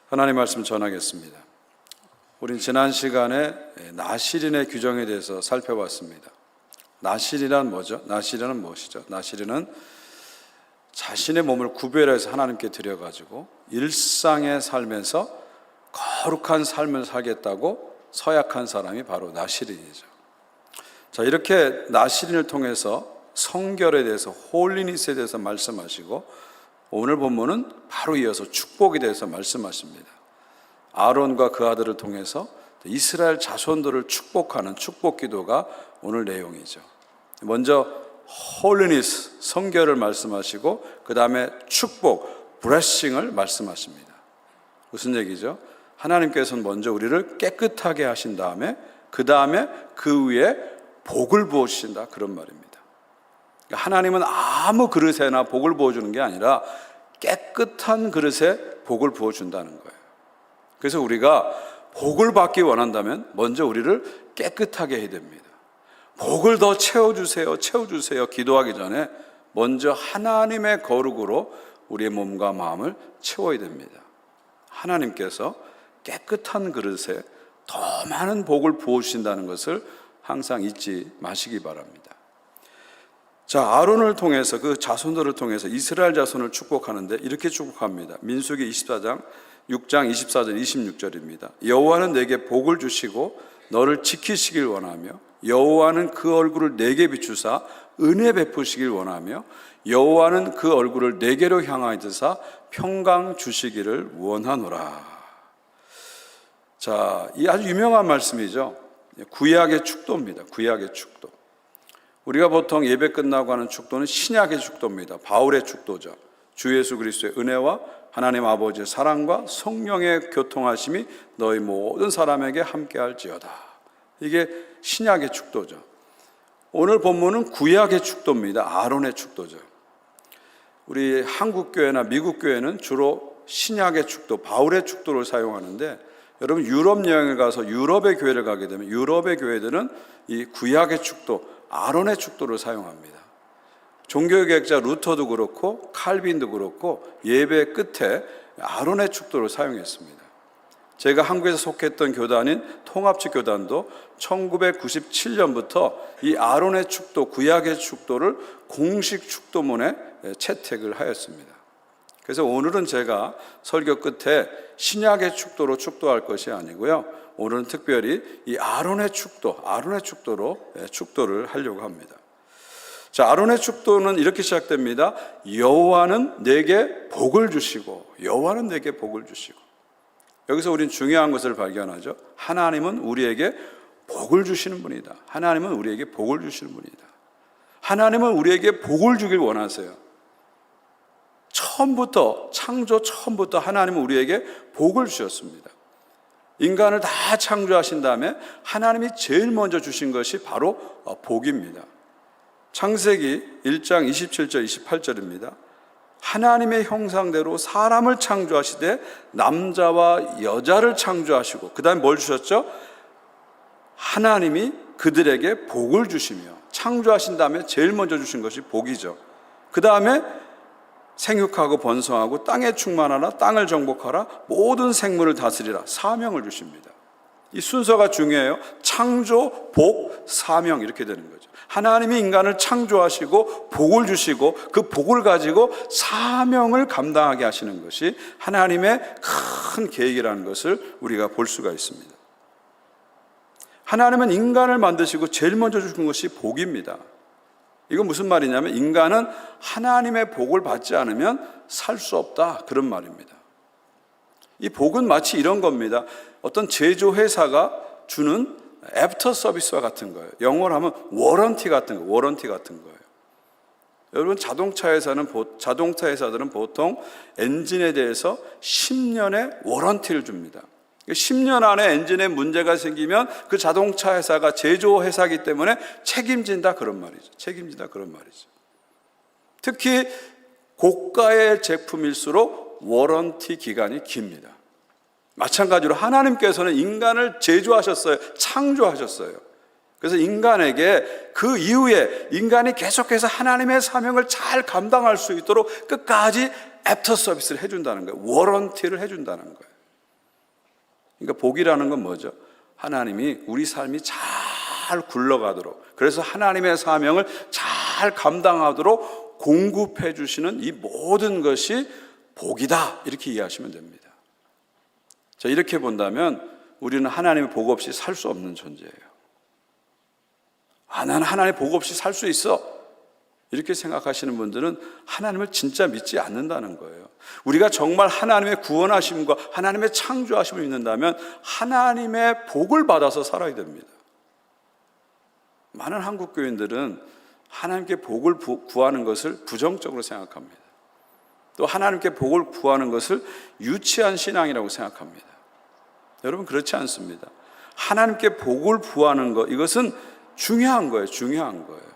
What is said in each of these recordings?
하나님 말씀 전하겠습니다. 우린 지난 시간에 나시린의 규정에 대해서 살펴봤습니다. 나시린은 뭐죠? 나시린은 무엇이죠? 나시린은 자신의 몸을 구별해서 하나님께 드려가지고 일상의 삶에서 거룩한 삶을 살겠다고 서약한 사람이 바로 나시린이죠. 자, 이렇게 나시린을 통해서 성결에 대해서, 홀리니스에 대해서 말씀하시고, 오늘 본문은 바로 이어서 축복에 대해서 말씀하십니다. 아론과 그 아들을 통해서 이스라엘 자손들을 축복하는 축복 기도가 오늘 내용이죠. 먼저 홀리니스, 성결을 말씀하시고 그 다음에 축복, 브레싱을 말씀하십니다. 무슨 얘기죠? 하나님께서는 먼저 우리를 깨끗하게 하신 다음에 그 위에 복을 부어주신다, 그런 말입니다. 하나님은 아무 그릇에나 복을 부어주는 게 아니라 깨끗한 그릇에 복을 부어준다는 거예요. 그래서 우리가 복을 받기 원한다면 먼저 우리를 깨끗하게 해야 됩니다. 복을 더 채워주세요 기도하기 전에 먼저 하나님의 거룩으로 우리의 몸과 마음을 채워야 됩니다. 하나님께서 깨끗한 그릇에 더 많은 복을 부어주신다는 것을 항상 잊지 마시기 바랍니다. 자, 아론을 통해서, 그 자손들을 통해서 이스라엘 자손을 축복하는데 이렇게 축복합니다. 민수기 24장 6장 24절 26절입니다. 여호와는 내게 복을 주시고 너를 지키시길 원하며 여호와는 그 얼굴을 내게 비추사 은혜 베푸시길 원하며 여호와는 그 얼굴을 내게로 향하여 드사 평강 주시기를 원하노라. 자, 이 아주 유명한 말씀이죠. 구약의 축도입니다. 구약의 축도. 우리가 보통 예배 끝나고 하는 축도는 신약의 축도입니다. 바울의 축도죠. 주 예수 그리스도의 은혜와 하나님 아버지의 사랑과 성령의 교통하심이 너희 모든 사람에게 함께할지어다. 이게 신약의 축도죠. 오늘 본문은 구약의 축도입니다. 아론의 축도죠. 우리 한국 교회나 미국 교회는 주로 신약의 축도, 바울의 축도를 사용하는데, 여러분 유럽 여행을 가서 유럽의 교회를 가게 되면 유럽의 교회들은 이 구약의 축도, 아론의 축도를 사용합니다. 종교개혁자 루터도 그렇고 칼빈도 그렇고 예배 끝에 아론의 축도를 사용했습니다. 제가 한국에서 속했던 교단인 통합측 교단도 1997년부터 이 아론의 축도, 구약의 축도를 공식 축도문에 채택을 하였습니다. 그래서 오늘은 제가 설교 끝에 신약의 축도로 축도할 것이 아니고요, 오늘은 특별히 이 아론의 축도로 축도를 하려고 합니다. 자, 아론의 축도는 이렇게 시작됩니다. 여호와는 내게 복을 주시고, 여호와는 내게 복을 주시고. 여기서 우리는 중요한 것을 발견하죠. 하나님은 우리에게 복을 주시는 분이다. 하나님은 우리에게 복을 주시는 분이다. 하나님은 우리에게 복을 주길 원하세요. 창조 처음부터 하나님은 우리에게 복을 주셨습니다. 인간을 다 창조하신 다음에 하나님이 제일 먼저 주신 것이 바로 복입니다. 창세기 1장 27절 28절입니다. 하나님의 형상대로 사람을 창조하시되 남자와 여자를 창조하시고, 그 다음에 뭘 주셨죠? 하나님이 그들에게 복을 주시며, 창조하신 다음에 제일 먼저 주신 것이 복이죠. 그 다음에 생육하고 번성하고 땅에 충만하라, 땅을 정복하라, 모든 생물을 다스리라, 사명을 주십니다. 이 순서가 중요해요. 창조, 복, 사명, 이렇게 되는 거죠. 하나님이 인간을 창조하시고 복을 주시고 그 복을 가지고 사명을 감당하게 하시는 것이 하나님의 큰 계획이라는 것을 우리가 볼 수가 있습니다. 하나님은 인간을 만드시고 제일 먼저 주신 것이 복입니다. 이건 무슨 말이냐면, 인간은 하나님의 복을 받지 않으면 살 수 없다, 그런 말입니다. 이 복은 마치 이런 겁니다. 어떤 제조회사가 주는 애프터 서비스와 같은 거예요. 영어로 하면 워런티 같은 거예요. 여러분, 자동차 회사들은 보통 엔진에 대해서 10년의 워런티를 줍니다. 10년 안에 엔진에 문제가 생기면 그 자동차 회사가 제조회사이기 때문에 책임진다, 그런 말이죠. 특히 고가의 제품일수록 워런티 기간이 깁니다. 마찬가지로 하나님께서는 인간을 제조하셨어요. 창조하셨어요. 그래서 인간에게 그 이후에 인간이 계속해서 하나님의 사명을 잘 감당할 수 있도록 끝까지 애프터 서비스를 해준다는 거예요. 워런티를 해준다는 거예요. 그러니까 복이라는 건 뭐죠? 하나님이 우리 삶이 잘 굴러가도록, 그래서 하나님의 사명을 잘 감당하도록 공급해 주시는 이 모든 것이 복이다, 이렇게 이해하시면 됩니다. 자, 이렇게 본다면 우리는 하나님의 복 없이 살 수 없는 존재예요. 나는 하나님의 복 없이 살 수 있어, 이렇게 생각하시는 분들은 하나님을 진짜 믿지 않는다는 거예요. 우리가 정말 하나님의 구원하심과 하나님의 창조하심을 믿는다면 하나님의 복을 받아서 살아야 됩니다. 많은 한국 교인들은 하나님께 복을 구하는 것을 부정적으로 생각합니다. 또 하나님께 복을 구하는 것을 유치한 신앙이라고 생각합니다. 여러분, 그렇지 않습니다. 하나님께 복을 구하는 것, 이것은 중요한 거예요. 중요한 거예요.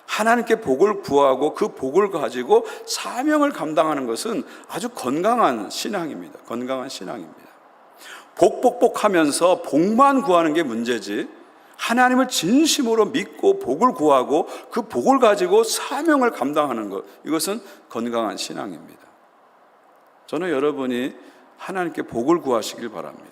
하나님께 복을 구하고 그 복을 가지고 사명을 감당하는 것은 아주 건강한 신앙입니다. 건강한 신앙입니다. 복하면서 복만 구하는 게 문제지, 하나님을 진심으로 믿고 복을 구하고 그 복을 가지고 사명을 감당하는 것, 이것은 건강한 신앙입니다. 저는 여러분이 하나님께 복을 구하시길 바랍니다.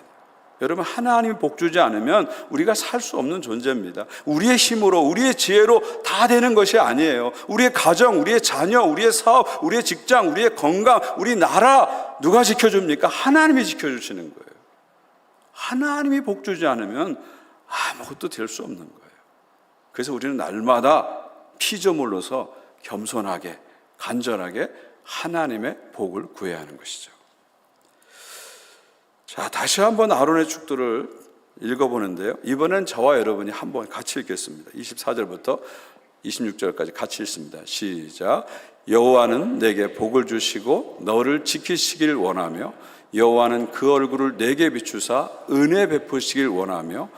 여러분, 하나님이 복 주지 않으면 우리가 살 수 없는 존재입니다. 우리의 힘으로, 우리의 지혜로 다 되는 것이 아니에요. 우리의 가정, 우리의 자녀, 우리의 사업, 우리의 직장, 우리의 건강, 우리 나라 누가 지켜줍니까? 하나님이 지켜주시는 거예요. 하나님이 복 주지 않으면 아무것도 될 수 없는 거예요. 그래서 우리는 날마다 피조물로서 겸손하게, 간절하게 하나님의 복을 구해야 하는 것이죠. 자, 다시 한번 아론의 축도를 읽어보는데요, 이번엔 저와 여러분이 한번 같이 읽겠습니다. 24절부터 26절까지 같이 읽습니다. 시작. 여호와는 내게 복을 주시고 너를 지키시길 원하며, 여호와는 그 얼굴을 내게 비추사 은혜 베푸시길 원하며,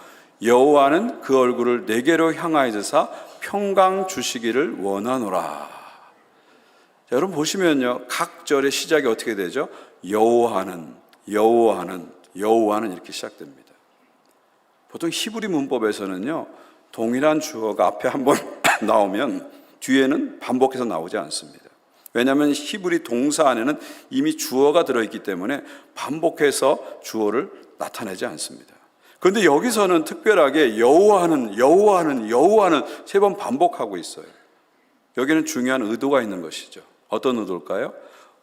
여호와는 그 얼굴을 내게로 향하여서 평강 주시기를 원하노라. 자, 여러분 보시면요, 각 절의 시작이 어떻게 되죠? 여호와는 이렇게 시작됩니다. 보통 히브리 문법에서는요, 동일한 주어가 앞에 한번 나오면 뒤에는 반복해서 나오지 않습니다. 왜냐하면 히브리 동사 안에는 이미 주어가 들어있기 때문에 반복해서 주어를 나타내지 않습니다. 그런데 여기서는 특별하게 여호와는 3번 반복하고 있어요. 여기는 중요한 의도가 있는 것이죠. 어떤 의도일까요?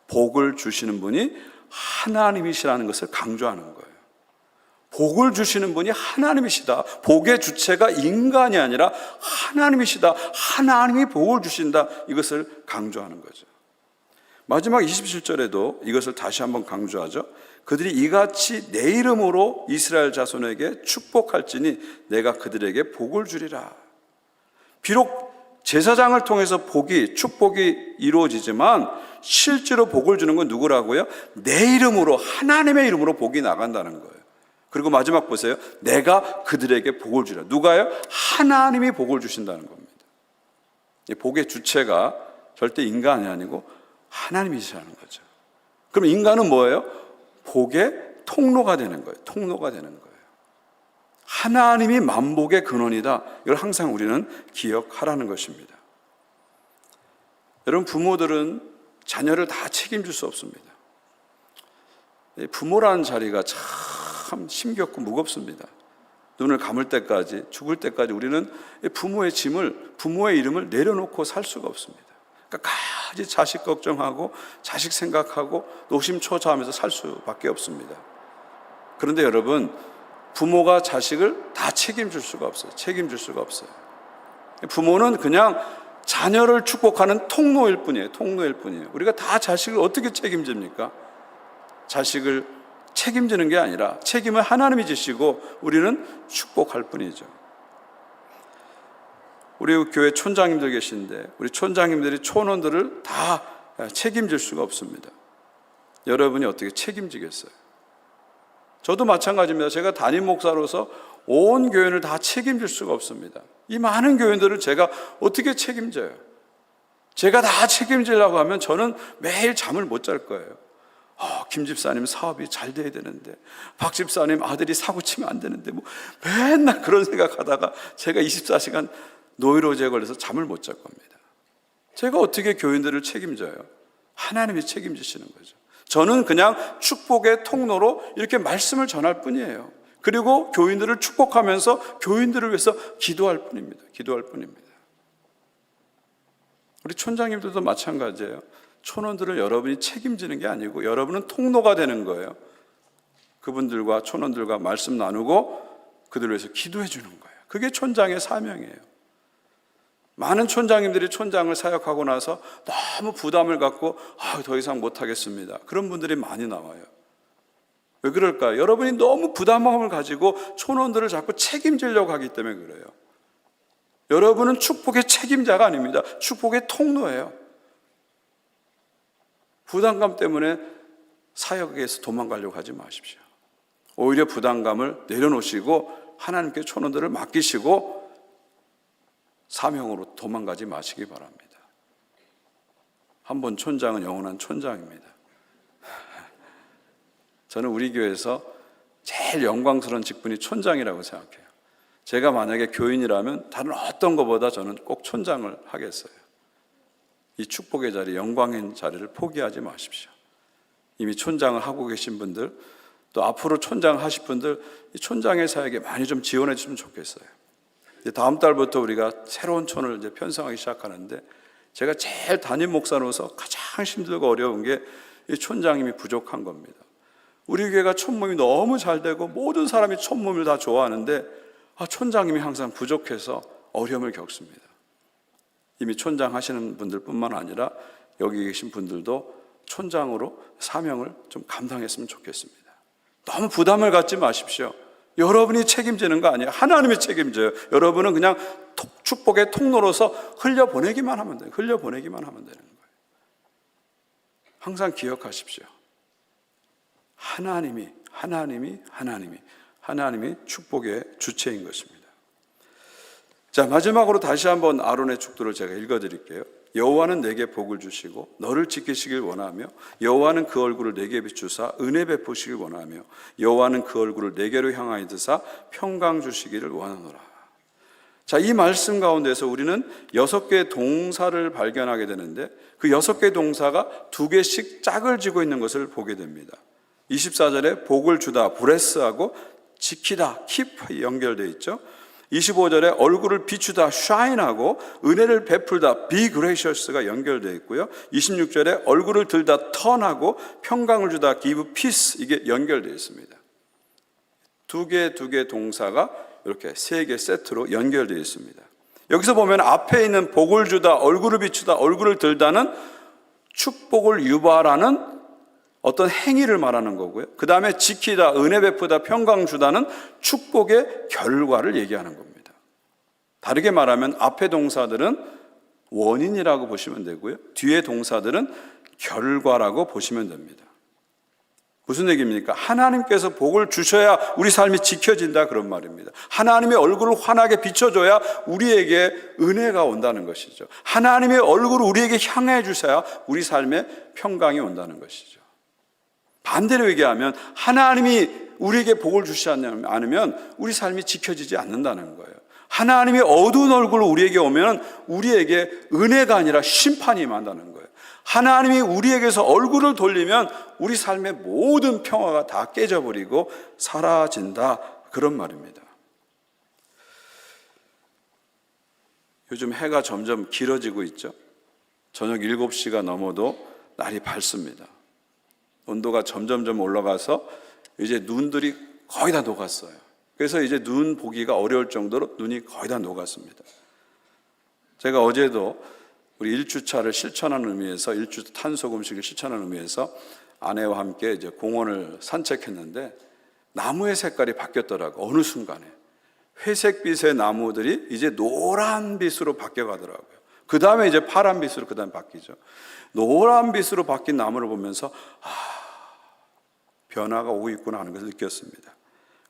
복을 주시는 분이 하나님이시라는 것을 강조하는 거예요. 복을 주시는 분이 하나님이시다. 복의 주체가 인간이 아니라 하나님이시다. 하나님이 복을 주신다. 이것을 강조하는 거죠. 마지막 27절에도 이것을 다시 한번 강조하죠. 그들이 이같이 내 이름으로 이스라엘 자손에게 축복할지니 내가 그들에게 복을 주리라. 비록 제사장을 통해서 축복이 이루어지지만 실제로 복을 주는 건 누구라고요? 내 이름으로, 하나님의 이름으로 복이 나간다는 거예요. 그리고 마지막 보세요. 내가 그들에게 복을 주리라. 누가요? 하나님이 복을 주신다는 겁니다. 복의 주체가 절대 인간이 아니고 하나님이시라는 거죠. 그럼 인간은 뭐예요? 복의 통로가 되는 거예요. 통로가 되는 거예요. 하나님이 만복의 근원이다. 이걸 항상 우리는 기억하라는 것입니다. 여러분, 부모들은 자녀를 다 책임질 수 없습니다. 부모라는 자리가 참 힘겹고 무겁습니다. 눈을 감을 때까지, 죽을 때까지 우리는 부모의 짐을, 부모의 이름을 내려놓고 살 수가 없습니다. 끝까지 자식 걱정하고 자식 생각하고 노심초사하면서 살 수밖에 없습니다. 그런데 여러분, 부모가 자식을 다 책임질 수가 없어요. 책임질 수가 없어요. 부모는 그냥 자녀를 축복하는 통로일 뿐이에요. 통로일 뿐이에요. 우리가 다 자식을 어떻게 책임집니까? 자식을 책임지는 게 아니라 책임을 하나님이 지시고 우리는 축복할 뿐이죠. 우리 교회 촌장님들 계신데 우리 촌장님들이 촌원들을 다 책임질 수가 없습니다. 여러분이 어떻게 책임지겠어요? 저도 마찬가지입니다. 제가 담임 목사로서 온 교인을 다 책임질 수가 없습니다. 이 많은 교인들을 제가 어떻게 책임져요? 제가 다 책임지려고 하면 저는 매일 잠을 못 잘 거예요. 김 집사님 사업이 잘 돼야 되는데, 박 집사님 아들이 사고 치면 안 되는데, 맨날 그런 생각하다가 제가 24시간 노이로제에 걸려서 잠을 못 잘 겁니다. 제가 어떻게 교인들을 책임져요? 하나님이 책임지시는 거죠. 저는 그냥 축복의 통로로 이렇게 말씀을 전할 뿐이에요. 그리고 교인들을 축복하면서 교인들을 위해서 기도할 뿐입니다. 기도할 뿐입니다. 우리 촌장님들도 마찬가지예요. 촌원들을 여러분이 책임지는 게 아니고 여러분은 통로가 되는 거예요. 그분들과 촌원들과 말씀 나누고 그들을 위해서 기도해 주는 거예요. 그게 촌장의 사명이에요. 많은 촌장님들이 촌장을 사역하고 나서 너무 부담을 갖고 더 이상 못하겠습니다. 그런 분들이 많이 나와요. 왜 그럴까요? 여러분이 너무 부담감을 가지고 촌원들을 자꾸 책임지려고 하기 때문에 그래요. 여러분은 축복의 책임자가 아닙니다. 축복의 통로예요. 부담감 때문에 사역에서 도망가려고 하지 마십시오. 오히려 부담감을 내려놓으시고 하나님께 촌원들을 맡기시고 사명으로 도망가지 마시기 바랍니다. 한 번 촌장은 영원한 촌장입니다. 저는 우리 교회에서 제일 영광스러운 직분이 촌장이라고 생각해요. 제가 만약에 교인이라면 다른 어떤 것보다 저는 꼭 촌장을 하겠어요. 이 축복의 자리, 영광의 자리를 포기하지 마십시오. 이미 촌장을 하고 계신 분들, 또 앞으로 촌장 하실 분들, 이 촌장의 사역에 많이 좀 지원해 주시면 좋겠어요. 이제 다음 달부터 우리가 새로운 촌을 이제 편성하기 시작하는데, 제가 제일 담임 목사로서 가장 힘들고 어려운 게 이 촌장님이 부족한 겁니다. 우리 교회가 촌모임이 너무 잘 되고 모든 사람이 촌모임을 다 좋아하는데 촌장님이 항상 부족해서 어려움을 겪습니다. 이미 촌장 하시는 분들뿐만 아니라 여기 계신 분들도 촌장으로 사명을 좀 감당했으면 좋겠습니다. 너무 부담을 갖지 마십시오. 여러분이 책임지는 거 아니에요. 하나님이 책임져요. 여러분은 그냥 축복의 통로로서 흘려보내기만 하면 돼요. 흘려보내기만 하면 되는 거예요. 항상 기억하십시오. 하나님이 축복의 주체인 것입니다. 자, 마지막으로 다시 한번 아론의 축도를 제가 읽어드릴게요. 여호와는 내게 복을 주시고 너를 지키시길 원하며 여호와는 그 얼굴을 내게 비추사 은혜 베푸시길 원하며 여호와는 그 얼굴을 내게로 향하여 드사 평강 주시기를 원하노라. 자, 이 말씀 가운데서 우리는 6개의 동사를 발견하게 되는데 그 6개의 동사가 2개씩 짝을 지고 있는 것을 보게 됩니다. 24절에 복을 주다, 브레스하고 지키다, keep 연결되어 있죠. 25절에 얼굴을 비추다, shine하고 은혜를 베풀다, be gracious가 연결되어 있고요. 26절에 얼굴을 들다, turn하고 평강을 주다, give peace 이게 연결되어 있습니다. 두 개 동사가 이렇게 3개 세트로 연결되어 있습니다. 여기서 보면 앞에 있는 복을 주다, 얼굴을 비추다, 얼굴을 들다는 축복을 유발하는 어떤 행위를 말하는 거고요. 그 다음에 지키다, 은혜 베푸다, 평강 주다는 축복의 결과를 얘기하는 겁니다. 다르게 말하면 앞에 동사들은 원인이라고 보시면 되고요. 뒤에 동사들은 결과라고 보시면 됩니다. 무슨 얘기입니까? 하나님께서 복을 주셔야 우리 삶이 지켜진다 그런 말입니다. 하나님의 얼굴을 환하게 비춰줘야 우리에게 은혜가 온다는 것이죠. 하나님의 얼굴을 우리에게 향해 주셔야 우리 삶에 평강이 온다는 것이죠. 반대로 얘기하면 하나님이 우리에게 복을 주시지 않으면 우리 삶이 지켜지지 않는다는 거예요. 하나님의 어두운 얼굴로 우리에게 오면 우리에게 은혜가 아니라 심판이 임한다는 거예요. 하나님이 우리에게서 얼굴을 돌리면 우리 삶의 모든 평화가 다 깨져버리고 사라진다 그런 말입니다. 요즘 해가 점점 길어지고 있죠. 저녁 7시가 넘어도 날이 밝습니다. 온도가 점점 올라가서 이제 눈들이 거의 다 녹았어요. 그래서 이제 눈 보기가 어려울 정도로 눈이 거의 다 녹았습니다. 제가 어제도 우리 1주차를 실천하는 의미에서 1주 탄소금식을 실천하는 의미에서 아내와 함께 이제 공원을 산책했는데 나무의 색깔이 바뀌었더라고요. 어느 순간에 회색빛의 나무들이 이제 노란빛으로 바뀌어가더라고요. 그 다음에 이제 파란빛으로 그 다음에 바뀌죠. 노란빛으로 바뀐 나무를 보면서 변화가 오고 있구나 하는 것을 느꼈습니다.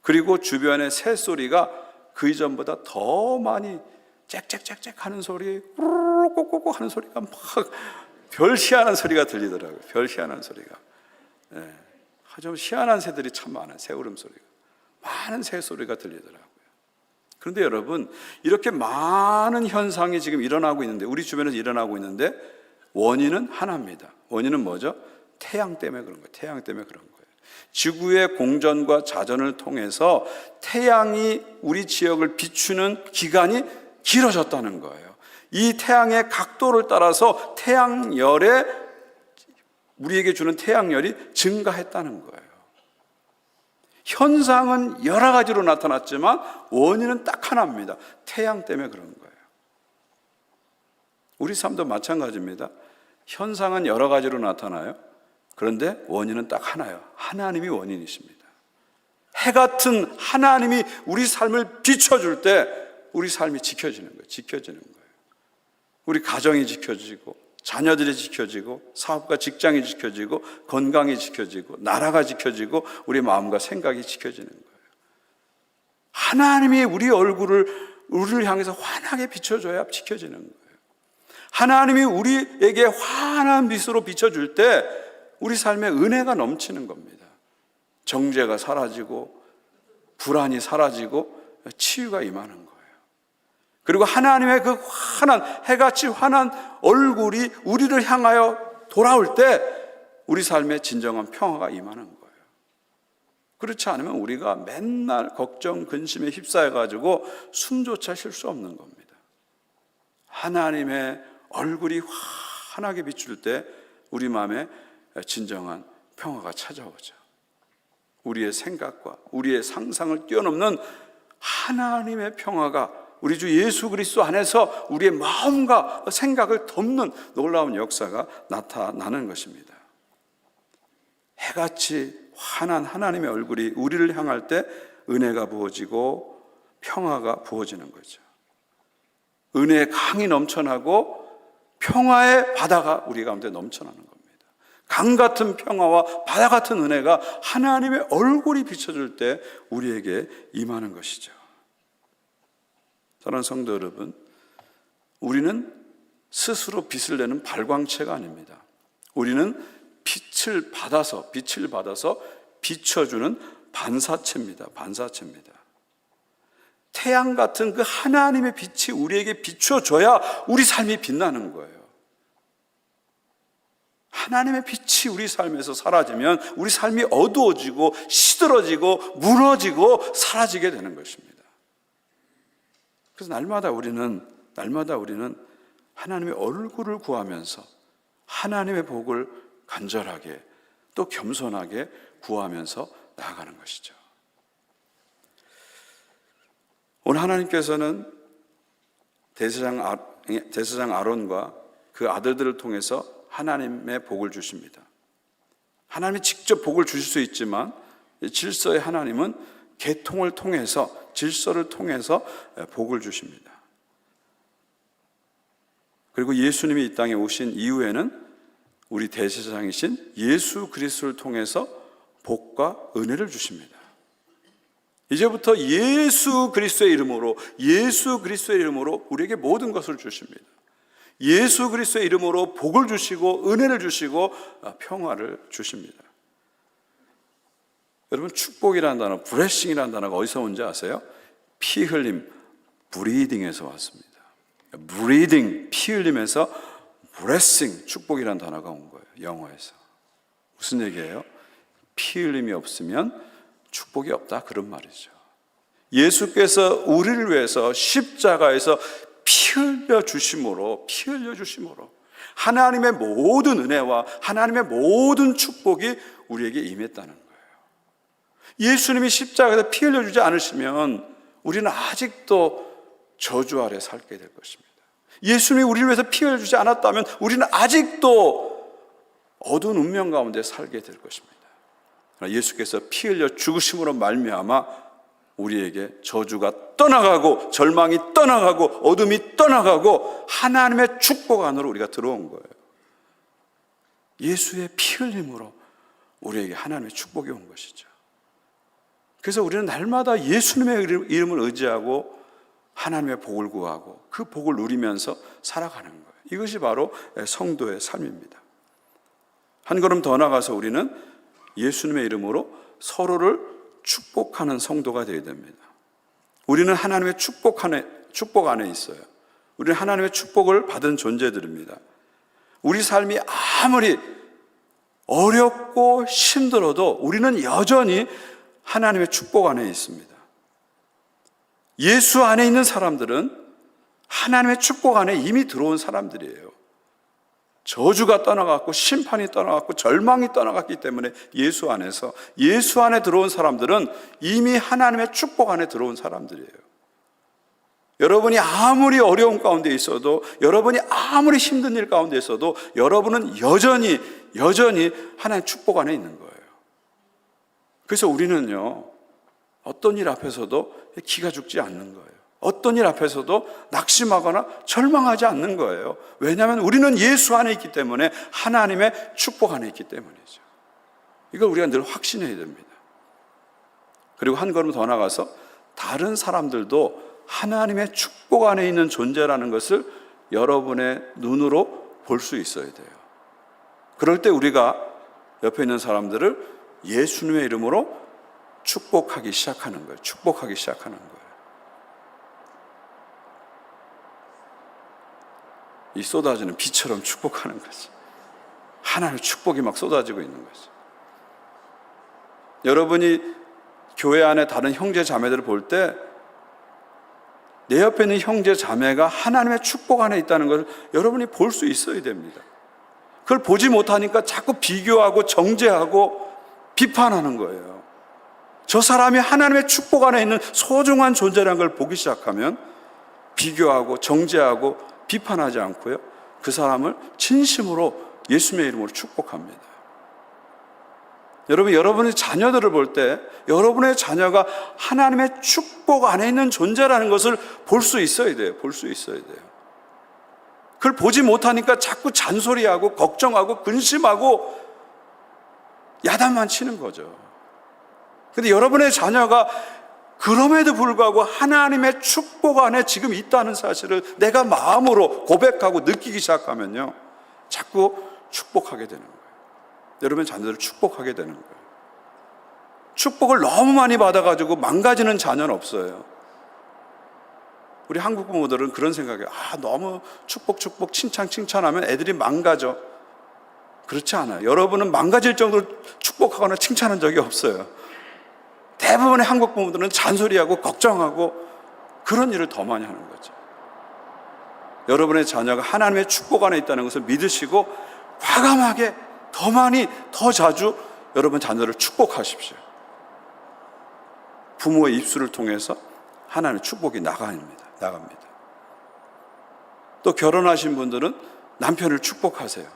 그리고 주변의 새소리가 그 이전보다 더 많이 짹짹짹짹 하는 소리, 꼬꼬꼬 하는 소리가 막 별 희한한 소리가 들리더라고요. 별 희한한 소리가. 좀 희한한 새들이 참 많아요. 새 울음소리가. 많은 새 소리가 들리더라고요. 그런데 여러분, 이렇게 많은 현상이 지금 일어나고 있는데, 우리 주변에서 일어나고 있는데 원인은 하나입니다. 원인은 뭐죠? 태양 때문에 그런 거예요. 태양 때문에 그런 거예요. 지구의 공전과 자전을 통해서 태양이 우리 지역을 비추는 기간이 길어졌다는 거예요. 이 태양의 각도를 따라서 태양열에 우리에게 주는 태양열이 증가했다는 거예요. 현상은 여러 가지로 나타났지만 원인은 딱 하나입니다. 태양 때문에 그런 거예요. 우리 삶도 마찬가지입니다. 현상은 여러 가지로 나타나요. 그런데 원인은 딱 하나예요. 하나님이 원인이십니다. 해 같은 하나님이 우리 삶을 비춰줄 때 우리 삶이 지켜지는 거예요. 지켜지는 거예요. 우리 가정이 지켜지고, 자녀들이 지켜지고, 사업과 직장이 지켜지고, 건강이 지켜지고, 나라가 지켜지고, 우리 마음과 생각이 지켜지는 거예요. 하나님이 우리를 향해서 환하게 비춰줘야 지켜지는 거예요. 하나님이 우리에게 환한 빛으로 비춰줄 때 우리 삶에 은혜가 넘치는 겁니다. 정죄가 사라지고, 불안이 사라지고, 치유가 임하는 거예요. 그리고 하나님의 그 환한, 해같이 환한 얼굴이 우리를 향하여 돌아올 때 우리 삶에 진정한 평화가 임하는 거예요. 그렇지 않으면 우리가 맨날 걱정, 근심에 휩싸여가지고 숨조차 쉴 수 없는 겁니다. 하나님의 얼굴이 환하게 비출 때 우리 마음에 진정한 평화가 찾아오죠. 우리의 생각과 우리의 상상을 뛰어넘는 하나님의 평화가 우리 주 예수 그리스도 안에서 우리의 마음과 생각을 덮는 놀라운 역사가 나타나는 것입니다. 해같이 환한 하나님의 얼굴이 우리를 향할 때 은혜가 부어지고 평화가 부어지는 거죠. 은혜의 강이 넘쳐나고 평화의 바다가 우리 가운데 넘쳐나는 겁니다. 강 같은 평화와 바다 같은 은혜가 하나님의 얼굴이 비춰줄 때 우리에게 임하는 것이죠. 사랑하는 성도 여러분, 우리는 스스로 빛을 내는 발광체가 아닙니다. 우리는 빛을 받아서 비춰주는 반사체입니다. 반사체입니다. 태양 같은 그 하나님의 빛이 우리에게 비춰줘야 우리 삶이 빛나는 거예요. 하나님의 빛이 우리 삶에서 사라지면 우리 삶이 어두워지고 시들어지고 무너지고 사라지게 되는 것입니다. 그래서 날마다 우리는 하나님의 얼굴을 구하면서 하나님의 복을 간절하게 또 겸손하게 구하면서 나아가는 것이죠. 오늘 하나님께서는 대제사장 아론과 그 아들들을 통해서 하나님의 복을 주십니다. 하나님이 직접 복을 주실 수 있지만 질서의 하나님은 계통을 통해서, 질서를 통해서 복을 주십니다. 그리고 예수님이 이 땅에 오신 이후에는 우리 대제사장이신 예수 그리스도를 통해서 복과 은혜를 주십니다. 이제부터 예수 그리스도의 이름으로 우리에게 모든 것을 주십니다. 예수 그리스도의 이름으로 복을 주시고 은혜를 주시고 평화를 주십니다. 여러분, 축복이라는 단어, 브레싱이라는 단어가 어디서 온지 아세요? 피 흘림, 브리딩에서 왔습니다. 브리딩, 피 흘림에서 브레싱, 축복이라는 단어가 온 거예요. 영어에서. 무슨 얘기예요? 피 흘림이 없으면 축복이 없다, 그런 말이죠. 예수께서 우리를 위해서 십자가에서 피 흘려 주심으로 하나님의 모든 은혜와 하나님의 모든 축복이 우리에게 임했다는 거예요. 예수님이 십자가에서 피 흘려주지 않으시면 우리는 아직도 저주 아래 살게 될 것입니다. 예수님이 우리를 위해서 피 흘려주지 않았다면 우리는 아직도 어두운 운명 가운데 살게 될 것입니다. 예수께서 피 흘려 죽으심으로 말미암아 우리에게 저주가 떠나가고 절망이 떠나가고 어둠이 떠나가고 하나님의 축복 안으로 우리가 들어온 거예요. 예수의 피 흘림으로 우리에게 하나님의 축복이 온 것이죠. 그래서 우리는 날마다 예수님의 이름을 의지하고 하나님의 복을 구하고 그 복을 누리면서 살아가는 거예요. 이것이 바로 성도의 삶입니다. 한 걸음 더 나가서 우리는 예수님의 이름으로 서로를 축복하는 성도가 되어야 됩니다. 우리는 하나님의 축복 안에 있어요. 우리는 하나님의 축복을 받은 존재들입니다. 우리 삶이 아무리 어렵고 힘들어도 우리는 여전히 하나님의 축복 안에 있습니다. 예수 안에 있는 사람들은 하나님의 축복 안에 이미 들어온 사람들이에요. 저주가 떠나갔고 심판이 떠나갔고 절망이 떠나갔기 때문에 예수 안에 들어온 사람들은 이미 하나님의 축복 안에 들어온 사람들이에요. 여러분이 아무리 어려운 가운데 있어도, 여러분이 아무리 힘든 일 가운데 있어도 여러분은 여전히 하나님의 축복 안에 있는 거예요. 그래서 우리는요, 어떤 일 앞에서도 기가 죽지 않는 거예요. 어떤 일 앞에서도 낙심하거나 절망하지 않는 거예요. 왜냐하면 우리는 예수 안에 있기 때문에, 하나님의 축복 안에 있기 때문이죠. 이걸 우리가 늘 확신해야 됩니다. 그리고 한 걸음 더 나가서 다른 사람들도 하나님의 축복 안에 있는 존재라는 것을 여러분의 눈으로 볼 수 있어야 돼요. 그럴 때 우리가 옆에 있는 사람들을 예수님의 이름으로 축복하기 시작하는 거예요. 축복하기 시작하는 거예요. 이 쏟아지는 비처럼 축복하는 거지. 하나님의 축복이 막 쏟아지고 있는 거지. 여러분이 교회 안에 다른 형제 자매들을 볼 때 내 옆에 있는 형제 자매가 하나님의 축복 안에 있다는 것을 여러분이 볼 수 있어야 됩니다. 그걸 보지 못하니까 자꾸 비교하고 정죄하고 비판하는 거예요. 저 사람이 하나님의 축복 안에 있는 소중한 존재라는 걸 보기 시작하면 비교하고 정죄하고 비판하지 않고요, 그 사람을 진심으로 예수님의 이름으로 축복합니다. 여러분의 자녀들을 볼 때 여러분의 자녀가 하나님의 축복 안에 있는 존재라는 것을 볼 수 있어야 돼요. 볼 수 있어야 돼요. 그걸 보지 못하니까 자꾸 잔소리하고 걱정하고 근심하고 야단만 치는 거죠. 근데 여러분의 자녀가 그럼에도 불구하고 하나님의 축복 안에 지금 있다는 사실을 내가 마음으로 고백하고 느끼기 시작하면요, 자꾸 축복하게 되는 거예요. 여러분의 자녀들을 축복하게 되는 거예요. 축복을 너무 많이 받아가지고 망가지는 자녀는 없어요. 우리 한국 부모들은 그런 생각이에요. 너무 축복 칭찬하면 애들이 망가져. 그렇지 않아요. 여러분은 망가질 정도로 축복하거나 칭찬한 적이 없어요. 대부분의 한국 부모들은 잔소리하고 걱정하고 그런 일을 더 많이 하는 거죠. 여러분의 자녀가 하나님의 축복 안에 있다는 것을 믿으시고 과감하게 더 많이, 더 자주 여러분 자녀를 축복하십시오. 부모의 입술을 통해서 하나님의 축복이 나갑니다. 또 결혼하신 분들은 남편을 축복하세요.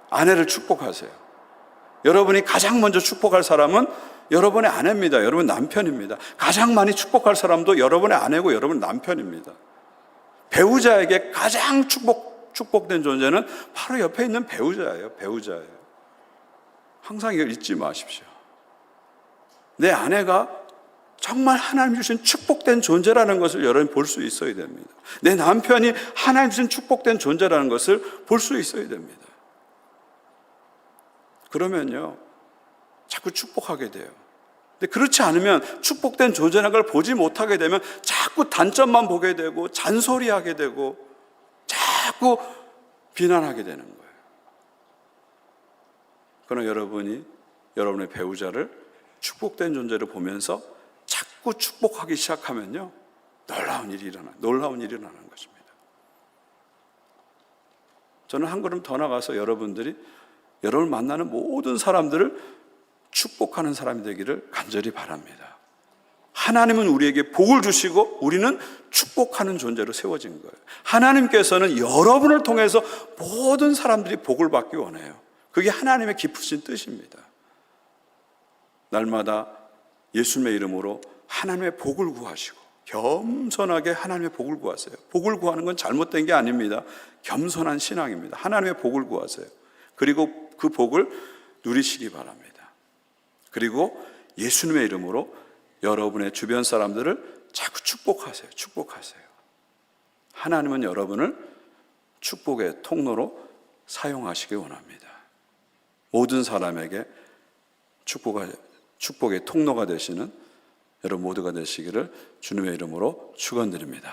아내를 축복하세요. 여러분이 가장 먼저 축복할 사람은 여러분의 아내입니다. 여러분 남편입니다. 가장 많이 축복할 사람도 여러분의 아내고 여러분 남편입니다. 배우자에게 가장 축복된 존재는 바로 옆에 있는 배우자예요. 항상 이걸 잊지 마십시오. 내 아내가 정말 하나님 주신 축복된 존재라는 것을 여러분이 볼 수 있어야 됩니다. 내 남편이 하나님 주신 축복된 존재라는 것을 볼 수 있어야 됩니다. 그러면요, 자꾸 축복하게 돼요. 근데 그렇지 않으면, 축복된 존재라는 걸 보지 못하게 되면 자꾸 단점만 보게 되고 잔소리하게 되고 자꾸 비난하게 되는 거예요. 그러나 여러분이 여러분의 배우자를 축복된 존재로 보면서 자꾸 축복하기 시작하면요, 놀라운 일이 일어나는 것입니다. 저는 한 걸음 더 나가서 여러분들이 여러분을 만나는 모든 사람들을 축복하는 사람이 되기를 간절히 바랍니다. 하나님은 우리에게 복을 주시고 우리는 축복하는 존재로 세워진 거예요. 하나님께서는 여러분을 통해서 모든 사람들이 복을 받기 원해요. 그게 하나님의 깊으신 뜻입니다. 날마다 예수님의 이름으로 하나님의 복을 구하시고 겸손하게 하나님의 복을 구하세요. 복을 구하는 건 잘못된 게 아닙니다. 겸손한 신앙입니다. 하나님의 복을 구하세요. 그리고 그 복을 누리시기 바랍니다. 그리고 예수님의 이름으로 여러분의 주변 사람들을 자꾸 축복하세요. 하나님은 여러분을 축복의 통로로 사용하시기 원합니다. 모든 사람에게 축복의 통로가 되시는 여러분 모두가 되시기를 주님의 이름으로 축원드립니다.